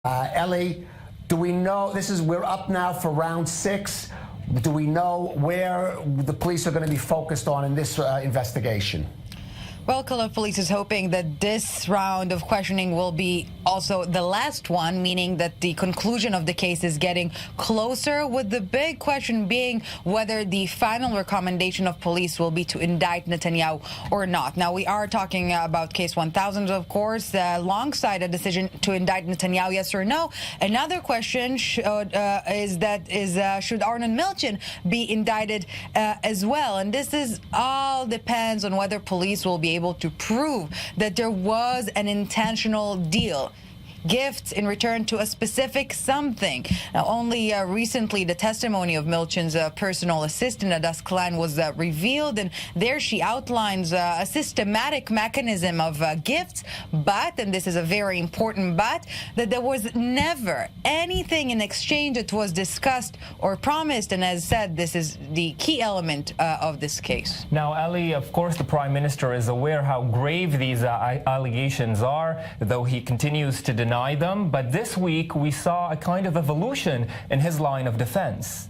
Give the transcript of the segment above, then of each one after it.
Ellie, do we know, we're up now for round 6. Do we know where the police are going to be focused on in this investigation? Well, Kyiv police is hoping that this round of questioning will be also the last one, meaning that the conclusion of the case is getting closer, with the big question being whether the final recommendation of police will be to indict Netanyahu or not. Now, we are talking about case 1000, of course, alongside a decision to indict Netanyahu, yes or no. Another question should Arnon Milchan be indicted as well? And this is all depends on whether police will be able to prove that there was an intentional deal. Gifts in return to a specific something. Now, only recently the testimony of Milchan's personal assistant, Adas Klein, was revealed, and there she outlines a systematic mechanism of gifts, but, and this is a very important but, that there was never anything in exchange that was discussed or promised, and as said, this is the key element of this case. Now, Ali, of course, the Prime Minister is aware how grave these allegations are, though he continues to deny them. But this week we saw a kind of evolution in his line of defense.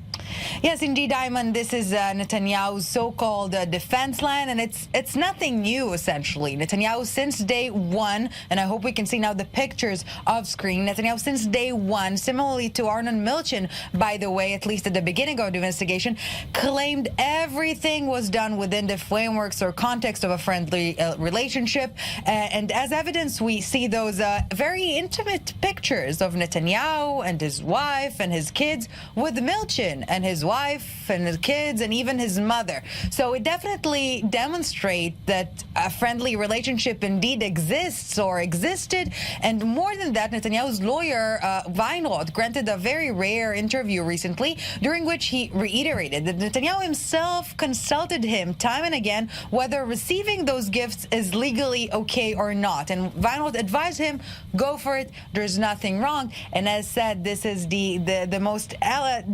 Yes, indeed, Ayman. This is Netanyahu's so-called defense line, and it's nothing new, essentially. Netanyahu, since day one, and I hope we can see now the pictures off screen, Netanyahu, since day one, similarly to Arnon Milchan, by the way, at least at the beginning of the investigation, claimed everything was done within the frameworks or context of a friendly relationship. And as evidence, we see those very intimate pictures of Netanyahu and his wife and his kids with Milchan, and his wife and his kids and even his mother. So it definitely demonstrates that a friendly relationship indeed exists or existed. And more than that, Netanyahu's lawyer, Weinroth, granted a very rare interview recently, during which he reiterated that Netanyahu himself consulted him time and again whether receiving those gifts is legally okay or not. And Weinroth advised him, go for it, there's nothing wrong. And as said, this is the most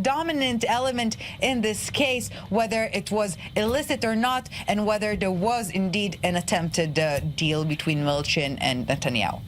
dominant element in this case, whether it was illicit or not, and whether there was indeed an attempted deal between Milchan and Netanyahu.